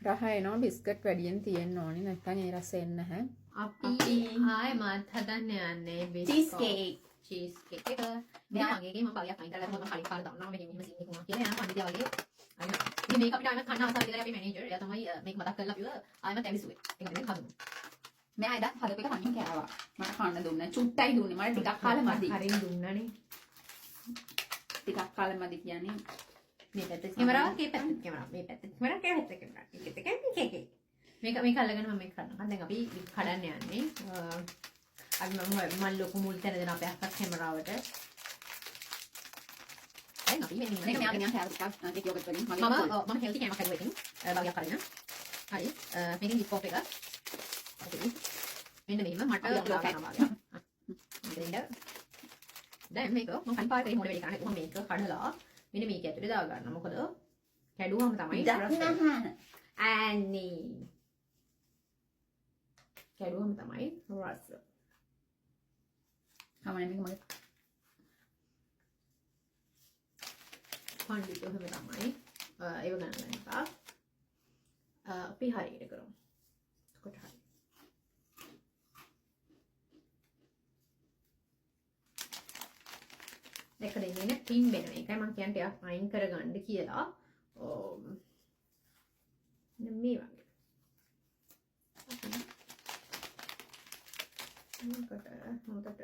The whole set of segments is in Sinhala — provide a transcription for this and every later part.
රහ එනවා බිස්කට් වැඩියෙන් තියෙන්න ඕනේ නැත්නම් ඒ රස එන්නේ නැහැ. අපි ආයෙමත් හදන්න යන්නේ චීස් කේක්. චීස් කේක් එක. මෙයාගේගේ මම බලයක් අයින් කරලා මම කලින් කාලේ දානවා මෙහෙම මෙහෙම සීන් එකක් වුණා කියලා එනවා පන්දිතිය වගේ. අයින. ඉතින් මේක අපිට ආයෙමත් කන්න ආසාව විතරයි අපේ මැනේජර්. එයා තමයි මේක මතක් කරලා අපිව ආයෙමත් ඇවිස්සුවේ. ඒක අපි හදමු. මෙයා එදා හදපු එක කන්න කෑවා. මට කන්න දුන්නා. චුට්ටයි දුන්නේ. මට ටිකක් කාලෙ මදි. හරින් දුන්නානේ. ටිකක් කාලෙ මදි කියන්නේ මේ පැත්තේ කැමරාව මේ පැත්තේ කැමරාව මේ පැත්තේ කැමරාව කැමරාව කැමරාව මේක අල්ලගෙන මම මේක කරනවා. දැන් අපි කඩන්න යන්නේ. අපි මම ලොකු මුල් තැන දෙන අපේ අක්කා කැමරාවට. දැන් අපි මෙන්න මේක මෙයා ගෙනියන් කෑවා ටිකක් යෝගට් වලින් මම හෙල්ති කෑමක් හදුවා ඉතින් භාගයක් කරගෙන. හරි. මේකෙන් ඩිස්කෝප් එක. හරි. මෙන්න මෙහෙම මට ලෝකයක් වගේ. දැන් මේක මම කලින් පාරේ මොඩ වෙලි කරන්නේ. මම මේක කඩලා මෙන්න මේක ඇතුලේ දා ගන්න. මොකද කැඩුවම තමයි ඇනි කැඩුවම තමයි රස. කමන්නේ මේක මගේ පණ්ඩිත එහෙම තමයි. ඒව ගන්න එපා. අපි හරියට කරමු. එතකොට හරි. දෙක දෙන්නේ පින් වෙන එකයි මම කියන්නේ ටිකක් අයින් කරගන්න කියලා. මේ වගේ. මොකට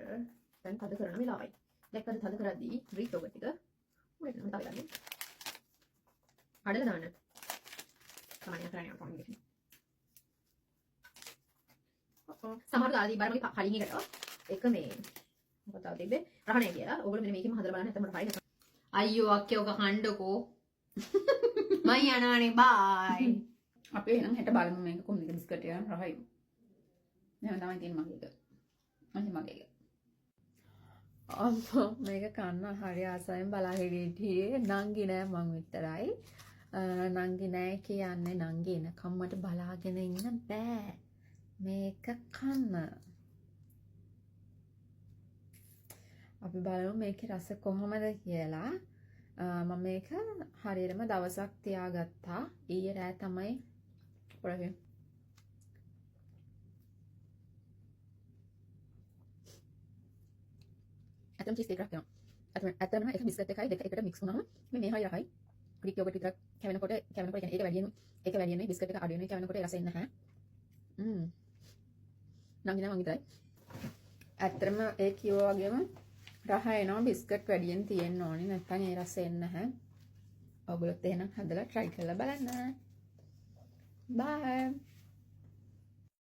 දැන් තද කරන වෙලාවයි. දැක්කද තද කරද්දී ග්‍රීක් යෝගට් එක උඩට නම් දාගන්න. කඩලා දාන්න. සාමාන්‍ය කරන්නේ කොහොමද? සමහර දාදී බාර මගේ කලින් එකට එක මේ මොකද තිබ්බේ රහණේ කියලා. ඕගොල්ලෝ මෙන්න මේකෙම හදලා බලන්න නැත්නම් මට හරියට. අයියෝ අක්කේ ඔක කණ්ඩකෝ. මම යනවානේ බයි. අපි එහෙනම් හෙට බලමු මේක කොහොමද බිස්කට් එක රහයි. එහෙනම් තමයි තියෙන්නේ මගේ එක. මගේ එක. අම්මා මේක කන්න හරි ආසයෙන් බලාගෙන හිටියේ. නංගි නෑ මං විතරයි. නංගි නෑ කියන්නේ නංගි එනකම් මට බලාගෙන ඉන්න බෑ. මේක කන්න. අපි බලමු මේකේ රස කොහොමද කියලා. මම මේක හරියටම දවසක් තියාගත්තා. ඊයේ රෑ තමයි පොරගේ. අතම් චීස් කේක් එකක් කරනවා. අතම එක බිස්කට් එකයි දෙක එකට මික්ස් වුණාම මේ හයි රහයි. ග්‍රීක් යෝගට් විතරක් කැවෙනකොට කියන්නේ ඒක වැඩියෙන් නේ බිස්කට් එක අඩු වෙනවා. කැවෙනකොට ඒ රස එන්නේ නැහැ. නම් නෑ මං විතරයි. ඇත්තටම ඒ කිව්වා වගේම රහ එනවා බිස්කට් වැඩියෙන් තියෙන්න ඕනේ නැත්නම් ඒ රස එන්නේ නැහැ. ඔයගොල්ලොත් එහෙනම් හදලා try කරලා බලන්න. bye